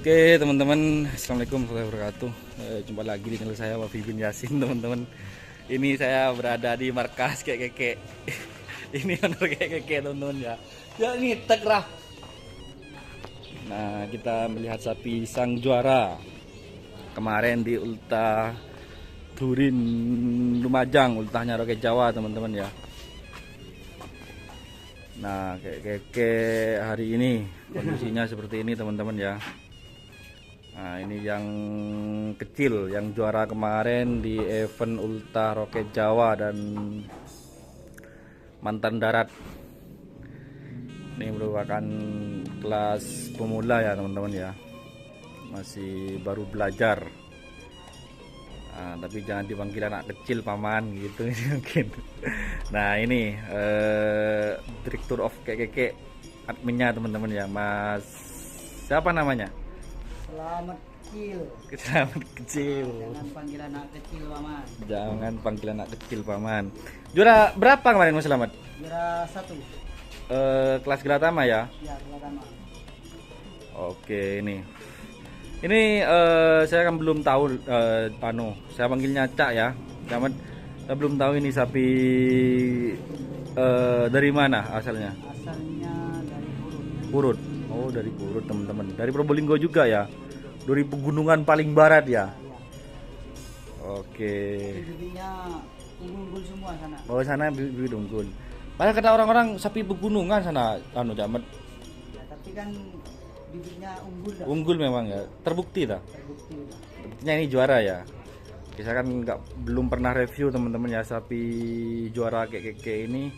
Oke teman-teman, assalamualaikum warahmatullahi wabarakatuh. Jumpa lagi di channel saya Wafi bin Yasin teman-teman. Ini saya berada di markas keke. Ini honor keke teman-teman ya. Ya ini tekrah. Nah kita melihat sapi sang juara kemarin di Ultah Durin Lumajang, ultahnya Roket Jawa teman-teman ya. Nah keke hari ini kondisinya seperti ini teman-teman ya. Nah ini yang kecil yang juara kemarin di event Ultah Roket Jawa dan mantan darat. Ini merupakan kelas pemula ya teman-teman ya, masih baru belajar. Nah, tapi jangan dipanggil anak kecil paman gitu mungkin. Nah ini Direktur of Keke adminnya teman-teman ya, Mas siapa namanya? Selamat kecil. Selamat kecil. Jangan panggil anak kecil paman. Jangan panggil anak kecil paman. Juara berapa kemarin Mas Selamat? Juara 1. Kelas Gelatama ya? Ya, pertama. Oke ini. Ini saya kan belum tahu saya panggilnya Cak ya. Selamat. Saya belum tahu ini sapi dari mana asalnya? Asalnya dari Purut. Purut. Oh dari Purut teman-teman. Dari Probolinggo juga ya. Dari pegunungan paling barat ya. Oke. Bibitnya unggul semua sana. Oh sana bibit unggul. Padahal kata orang-orang sapi pegunungan sana Jamet. Ya, tapi kan bibitnya unggul dah. Unggul memang ya. Terbukti dah. Terbukti dah. Buktinya ini juara ya. Saya kan belum pernah review teman-teman ya sapi juara keke ini.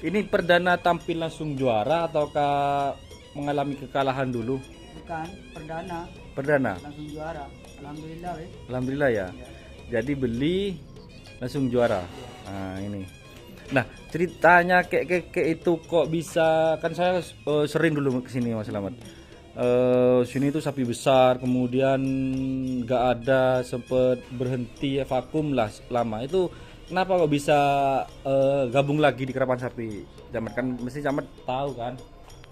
Ini perdana tampil langsung juara ataukah mengalami kekalahan dulu? Bukan, perdana. Perdana. Langsung juara. Alhamdulillah weh. Alhamdulillah ya. Jadi beli langsung juara. Nah ini. Nah ceritanya keke itu kok bisa, kan saya sering dulu kesini Mas Selamat. Sini tuh sapi besar, kemudian nggak ada, sempet berhenti vakum lah lama. Itu kenapa kok bisa gabung lagi di Kerapan Sapi? Jamet kan mesti Jamet tahu kan?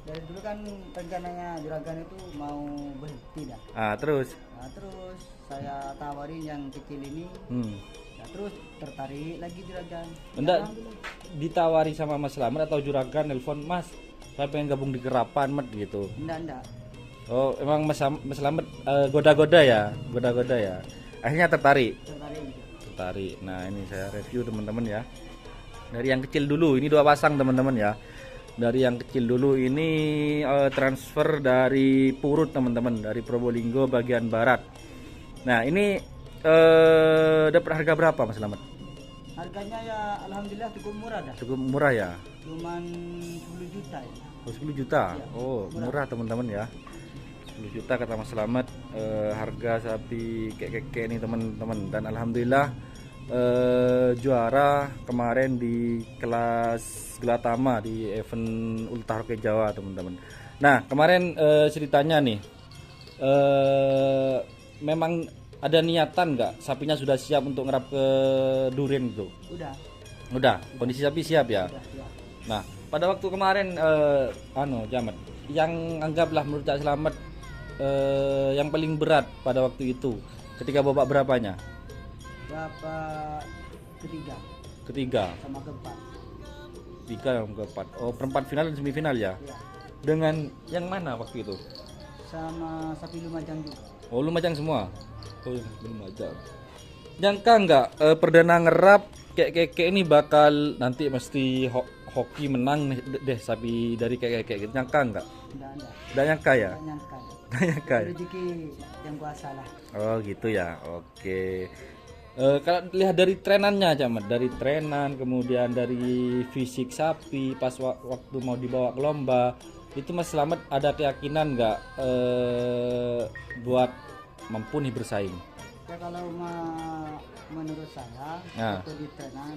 Dari dulu kan rencananya juragan itu mau berhenti dah. Terus Nah, terus saya tawarin yang kecil ini. Nah, terus tertarik lagi juragan. enggak Alhamdulillah. ditawari sama Mas Selamat atau juragan nelpon, Mas saya pengen gabung di Kerapan Mat gitu? Enggak. Oh emang Mas Selamat goda-goda ya, goda-goda ya, akhirnya tertarik. Tertarik. Nah ini saya review teman-teman ya, dari yang kecil dulu. Ini 2 pasang teman-teman ya. Dari yang kecil dulu ini transfer dari Purut teman-teman, dari Probolinggo bagian barat. Nah ini dapat harga berapa Mas Selamat? Harganya ya alhamdulillah cukup murah dah. Cukup murah ya? Cuman 10 juta ya. Oh 10 juta? Ya, Oh murah teman-teman ya. 10 juta kata Mas Selamat harga sapi keke ini teman-teman. Dan alhamdulillah juara kemarin di kelas Gelatama di event Ultah Roket Jawa teman-teman. Nah kemarin ceritanya nih memang ada niatan nggak sapinya sudah siap untuk ngerap ke Durin itu? Udah, kondisi sapi siap ya. Udah. Nah pada waktu kemarin Jamet, yang anggaplah menurut Cak Selamat yang paling berat pada waktu itu ketika babak berapanya? Bapak Ketiga sama keempat. 3 yang keempat. Oh perempat final dan semifinal ya. Ya. Dengan yang mana waktu itu? Sama sapi Lumajang juga. Oh Lumajang semua. Oh Lumajang. Nyangka nggak perdana ngerap keke ini bakal nanti mesti hoki menang deh sapi dari keke gitu? Nyangka nggak? Enggak. Udah nyangka ya? Enggak nyangka. Udah nyangka ya? Rezeki yang kuasa lah. Oh gitu ya. Oke. Kalau lihat dari trenannya Camat, dari trenan kemudian dari fisik sapi pas waktu mau dibawa ke lomba, itu Mas Selamat ada keyakinan nggak buat mampu nih bersaing? Ya kalau menurut saya waktu di trenan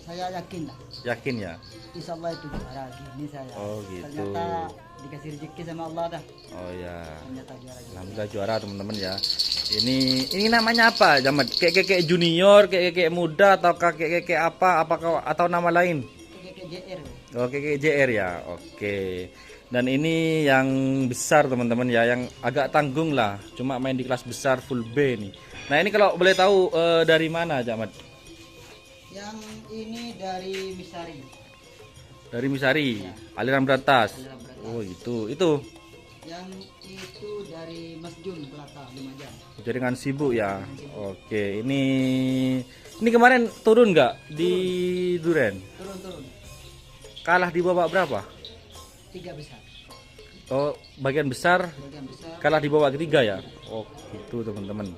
saya yakin lah. Yakin ya? Insya Allah itu juara gini saya. Oh gitu. Ternyata dikasih rezeki sama Allah dah. Oh ya. Ternyata juara gini. Alhamdulillah juara teman-teman ya. Ini namanya apa Jamat? Keke junior, keke muda atau keke apa? Apakah atau nama lain? KJR. Oh keke JR ya. Oke. Dan ini yang besar teman-teman ya, yang agak tanggung lah, cuma main di kelas besar full B nih. Nah ini kalau boleh tahu dari mana Camat? Yang ini dari Misari. Dari Misari, aliran beratas. Aliran beratas. Oh itu Yang itu dari Mas Jun Pelata Lumajang. jaringan sibuk ya. Oke, ini kemarin turun nggak di Duren? Turun. Kalah di babak berapa? 3 besar. Oh, bagian besar Bagian besar. kalah di babak ketiga ya. Oh gitu teman-teman.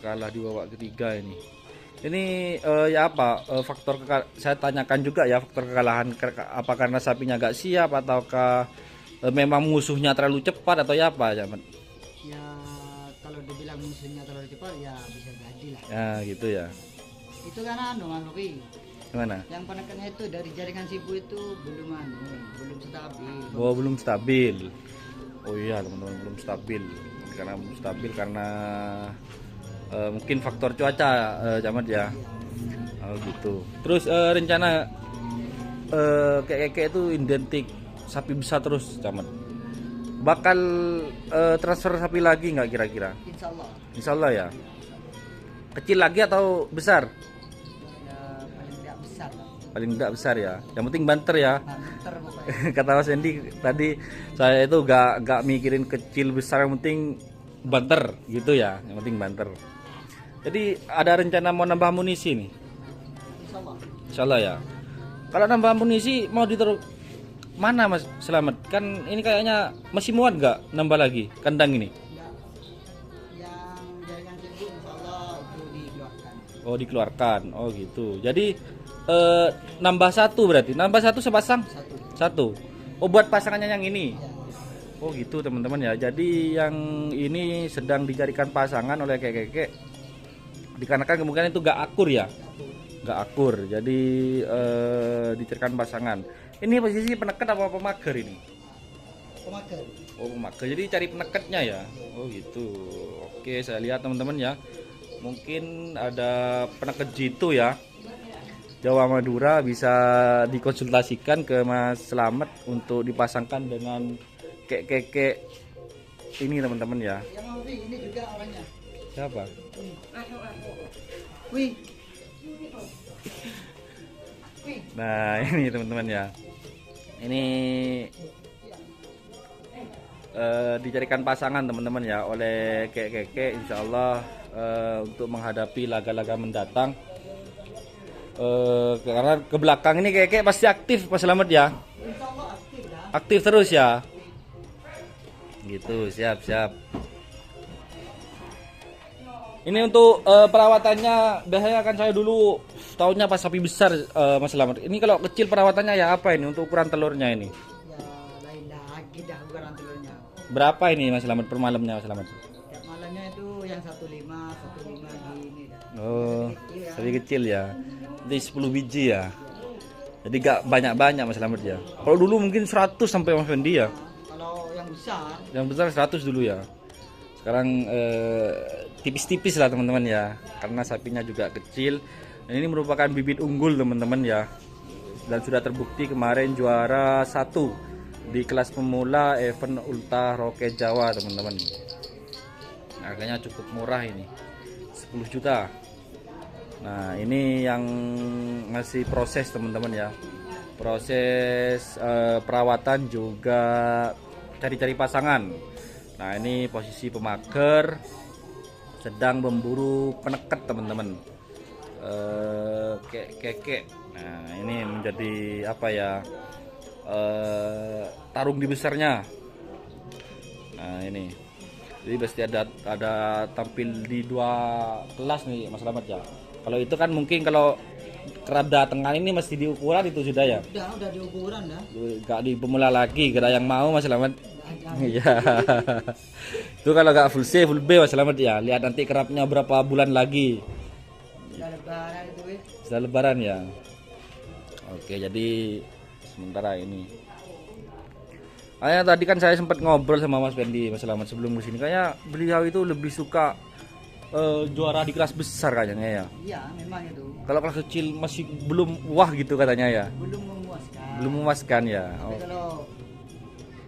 Kalah di babak ketiga ini. Ini ya apa faktor saya tanyakan juga ya, faktor kekalahan apa karena sapinya gak siap ataukah memang musuhnya terlalu cepat atau ya apa Camat? Ya kalau dibilang musuhnya terlalu cepat ya bisa jadi lah. Ya gitu ya. Itu kan Mas Rofi. Gimana? Yang penekannya itu dari jaringan sibu itu belum stabil. Oh belum stabil. Oh iya teman-teman, belum stabil. Karena mungkin faktor cuaca Camat ya. Oh gitu. Terus rencana kayak itu identik sapi besar terus Camat. Bakal transfer sapi lagi nggak kira-kira? Insya Allah. Insya Allah ya. Kecil lagi atau besar? Ya paling tidak besar lah. Paling tidak besar ya. Yang penting banter ya. Banter pokoknya. Kata Mas Endi tadi, saya itu gak mikirin kecil besar, yang penting banter gitu ya. Yang penting banter. Jadi ada rencana mau nambah amunisi nih? Insya Allah. Insya Allah ya. Kalau nambah amunisi mau ditaruh mana Mas Selamat? Kan ini kayaknya masih muat gak nambah lagi kandang ini? Ya, yang jaringan sibu insya Allah itu dikeluarkan. Oh dikeluarkan. Oh gitu. Jadi nambah satu berarti. Nambah satu sepasang? Satu. Oh buat pasangannya yang ini. Ya. Oh gitu teman-teman ya. Jadi yang ini sedang dicarikan pasangan oleh kekek. Dikarenakan kemungkinan itu gak akur ya. Gak akur. Jadi dicarikan pasangan. Ini posisi peneket apa pemager ini? Pemager. Oh pemager. Jadi cari peneketnya ya. Oh gitu. Oke saya lihat teman-teman ya. Mungkin ada peneket jitu ya. Jawa Madura, bisa dikonsultasikan ke Mas Slamet untuk dipasangkan dengan kek ini teman-teman ya. Ya Mas Rofi, ini juga orangnya. Siapa? Wih. Nah ini teman-teman ya. Ini dicarikan pasangan teman-teman ya oleh kek insya Allah untuk menghadapi laga-laga mendatang. Karena ke belakang ini kek pasti aktif Mas Slamet ya. Insya Allah aktif ya. Aktif terus ya. Gitu, siap. Ini untuk perawatannya biasanya kan saya dulu tahunya pas sapi besar Mas Slamet. Ini kalau kecil perawatannya ya apa ini untuk ukuran telurnya ini? Ya lain lagi dah ukuran telurnya. Berapa ini Mas Slamet per malamnya Mas Slamet? Tiap malamnya itu yang 15 gini dah. Oh, Kecil ya. sapi kecil ya. Jadi 10 biji ya. Jadi gak banyak-banyak Mas Slamet ya. Kalau dulu mungkin 100 sampai Mas Fendi ya. Kalau yang besar Yang besar 100 dulu ya. Sekarang tipis-tipis lah teman-teman ya. Karena sapinya juga kecil. Dan ini merupakan bibit unggul teman-teman ya. Dan sudah terbukti kemarin juara 1 di kelas pemula event Ulta Roket Jawa teman-teman. Harganya cukup murah ini. 10 juta. Nah ini yang masih proses teman-teman ya. Proses perawatan juga cari-cari pasangan. Nah ini posisi pemager sedang memburu peneket teman-teman. Kek. Nah ini menjadi apa ya, tarung di besarnya. Nah ini jadi pasti ada tampil di 2 kelas nih Mas Slamet ya. Kalau itu kan mungkin kalau kerada tengah ini masih di ukuran itu sudah ya. udah di ukuran dah. Gak di pemula lagi, gak ada yang mau Mas Slamet. Jangan. Iya. Itu kalau gak full C, full B Mas Slamet ya. Lihat nanti kerapnya berapa bulan lagi. Sudah lebaran itu weh. Sudah lebaran ya. Oke, jadi sementara ini. Tadi kan saya sempat ngobrol sama Mas Fendi Mas Slamet sebelum kesini. Kayak beliau itu lebih suka juara di kelas besar kayaknya ya. Iya memang itu. Kalau kelas kecil masih belum wah gitu katanya ya. Belum memuaskan. Belum memuaskan ya. Tapi Oh, kalau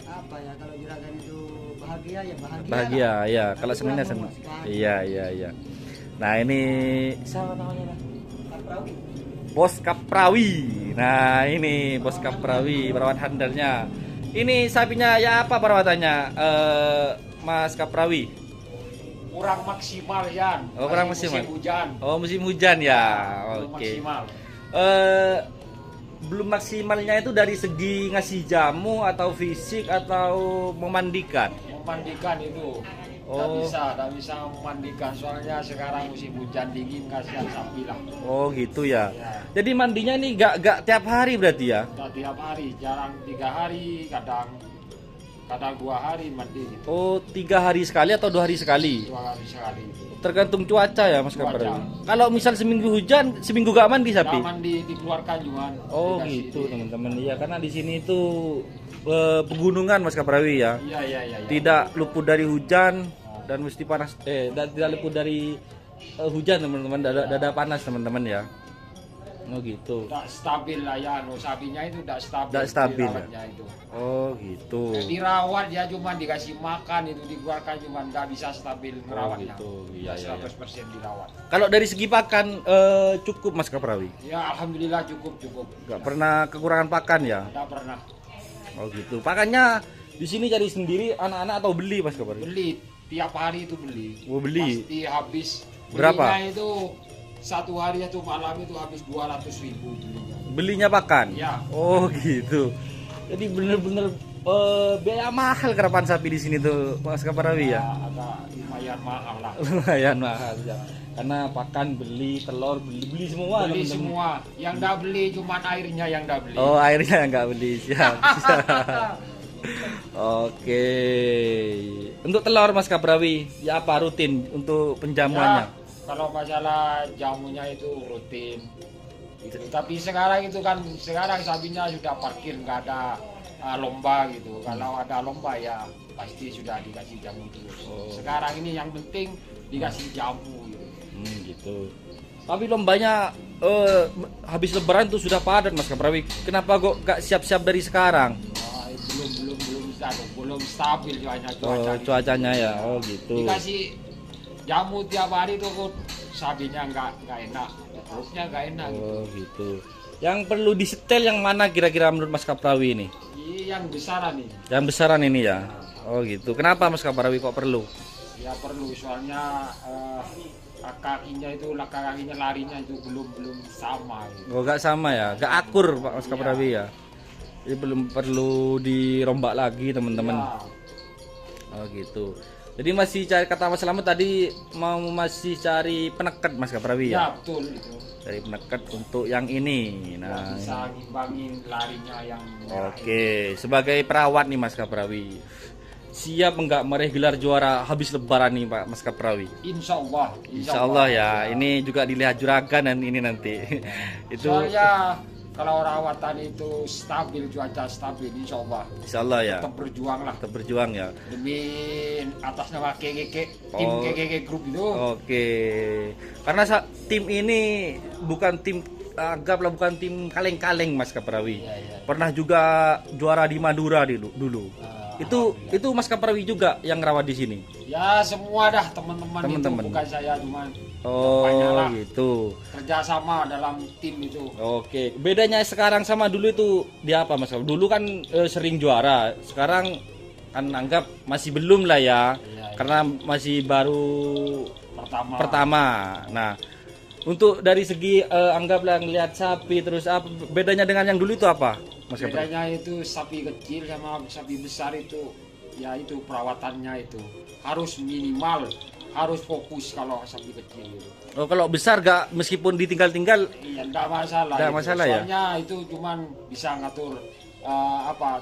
apa ya, kalau juragan itu bahagia ya bahagia. bahagia ya. Tapi Kalau senangnya kurang senang. memuaskan. Iya, iya, iya. Nah, ini siapa namanya? Nah? Kaprawi. Bos Kaprawi. Nah, ini Bos Kaprawi, perawat handalnya. Ini sapinya ya apa perawatannya? Mas Kaprawi. Kurang maksimal Yan. Oh, kurang Masih maksimal. musim hujan. Oh, musim hujan ya. Belum Oke. maksimal. Belum maksimalnya itu dari segi ngasih jamu atau fisik atau memandikan. Memandikan itu Oh. tak bisa memandikan soalnya sekarang musim hujan dingin, kasihan sapi lah. Oh gitu ya. Ya. Jadi mandinya ini gak tiap hari berarti ya? Tak tiap hari, jarang 3 hari, kadang 2 hari mandi gitu. Oh 3 hari sekali atau 2 hari sekali? 2 hari sekali. Tergantung cuaca ya Mas Cuaca. Kaprawi. Kalau misal seminggu hujan, seminggu gak mandi sapi? Nah, mandi dikeluarkan juga. Oh Dikasih gitu di- teman-teman. Iya karena di sini itu pegunungan Mas Kaprawi ya. Iya, iya, iya. iya. Tidak luput dari hujan dan mesti panas dan tidak luput dari hujan teman-teman, dada panas teman-teman ya. Oh gitu. Tak stabil lah ya, no, sapinya itu tak stabil. Tak stabil, dirawatnya itu. Oh gitu. Dirawat ya cuma dikasih makan itu dikeluarkan cuma nggak bisa stabil merawatnya. gitu. Iya, iya, iya. 100% dirawat. Kalau dari segi pakan cukup Mas Kaprawi? Ya alhamdulillah cukup. Gak pernah kekurangan pakan ya? Tidak pernah Oh gitu. Pakannya di sini cari sendiri anak-anak atau beli Mas Kaprawi? beli tiap hari itu beli. Oh, beli. Pasti habis. Berapa? Belinya itu satu hari atau malam itu habis 200.000 belinya. Belinya pakan? Ya. Oh gitu. Jadi bener-bener biaya mahal kerapan sapi di sini tuh Mas Kaprawi ya? Agak lumayan mahal lah. Lumayan mahal ya. Karena pakan beli, telur beli semua Beli teman-teman. semua. Yang nggak beli cuma airnya yang nggak beli. Oh airnya nggak beli siap. Siap. Oke. Untuk telur Mas Kaprawi ya apa rutin untuk penjamuannya? Ya, kalau masalah jamunya itu rutin. Gitu. Tapi sekarang itu kan sekarang sapinya sudah parkir nggak ada lomba gitu. Kalau ada lomba ya pasti sudah dikasih jamu terus. Oh. Sekarang ini yang penting dikasih jamu gitu. Gitu. Tapi lombanya habis lebaran tuh sudah padat Mas Kaprawi. Kenapa kok gak siap-siap dari sekarang? Belum stabil cuaca. Cuacanya ya. Oh gitu. Dikasih jamu tiap hari tuh kok sapinya nggak enak. Perutnya nggak enak. Oh gitu. Yang perlu disetel yang mana kira-kira menurut Mas Kaprawi ini? Yang besaran nih. Yang besaran ini ya. Oh gitu. Kenapa Mas Kaprawi kok perlu? Ya perlu soalnya kakinya larinya itu belum sama gitu. Oh gak sama ya. Gak akur Pak Mas Kaprawi ya. Jadi belum perlu dirombak lagi teman-teman. Ya, Oh gitu. Jadi masih cari kata Mas Slamet tadi masih cari penekat Mas Kaprawi ya ya. betul itu. Cari penekat untuk yang ini. Ya, Nah. bisa ngimbangin larinya yang merah itu. Oke, sebagai perawat nih Mas Kaprawi. Siap enggak meraih gelar juara habis lebaran nih Pak Mas Kaprawi? Insya Allah. Insya Allah ya. Ini juga dilihat juragan dan ini nanti. Itu Soalnya kalau rawatan itu stabil, cuaca stabil, insya Allah Insya Allah ya. tetap berjuang lah Tetap berjuang ya. demi atas nama KGK, tim Oh. KGK Group itu. Oke. Karena tim ini bukan tim anggaplah bukan tim kaleng-kaleng Mas Kaprawi. Iya, iya. Pernah juga juara di Madura dulu. Itu Mas Kaprawi juga yang rawat di sini. Ya semua dah teman-teman itu, Teman-teman. bukan saya cuma Oh, banyak lah. gitu. kerjasama dalam tim itu. Oke. Bedanya sekarang sama dulu itu di apa Mas? Dulu kan sering juara. Sekarang kan anggap masih belum lah ya. Iya. Karena masih baru Pertama. Nah, untuk dari segi anggaplah ngelihat sapi terus apa bedanya dengan yang dulu itu apa? Mas Kaprawi? Bedanya itu sapi kecil sama sapi besar itu, ya itu perawatannya itu harus minimal, harus fokus kalau sapi kecil itu. Oh, kalau besar gak meskipun ditinggal-tinggal Iya, enggak masalah. Nggak itu. masalah ya? Soalnya itu cuman bisa ngatur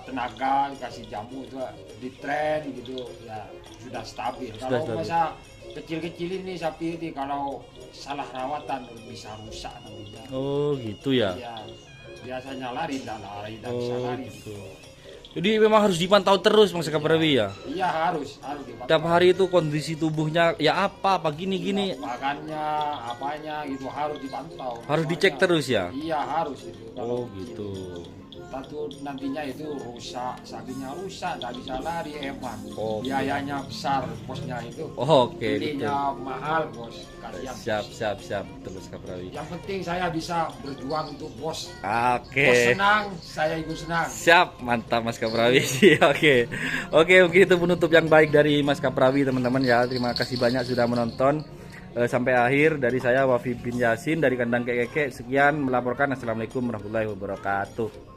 tenaga, dikasih jamu itu di tren gitu, ya sudah stabil. Sudah Kalau stabil. masa kecil-kecil ini sapi ini kalau salah rawatan bisa rusak nantinya. Oh, gitu ya. Ya, biasanya lari, tidak bisa Oh, lari. gitu. Jadi memang harus dipantau terus Mas Kaprawi ya. Iya harus dipantau. Tiap hari itu kondisi tubuhnya ya apa gini. Makannya, apanya gitu harus dipantau. Harus Semuanya. dicek terus ya. Iya harus itu. Oh, gitu. takut nantinya itu rusak, sapinya rusak, nggak bisa lari hemat. Oke. Biayanya besar bosnya itu. Oke, Belinya mahal bos, kasihan. siap betul Mas Kaprawi. Yang penting saya bisa berjuang untuk bos. Oke. Bos senang, saya ikut senang. Siap, mantap Mas Kaprawi. Oke, mungkin itu penutup yang baik dari Mas Kaprawi teman-teman ya. Terima kasih banyak sudah menonton sampai akhir. Dari saya Wafi bin Yasin dari kandang keke. Sekian melaporkan. Assalamualaikum warahmatullahi wabarakatuh.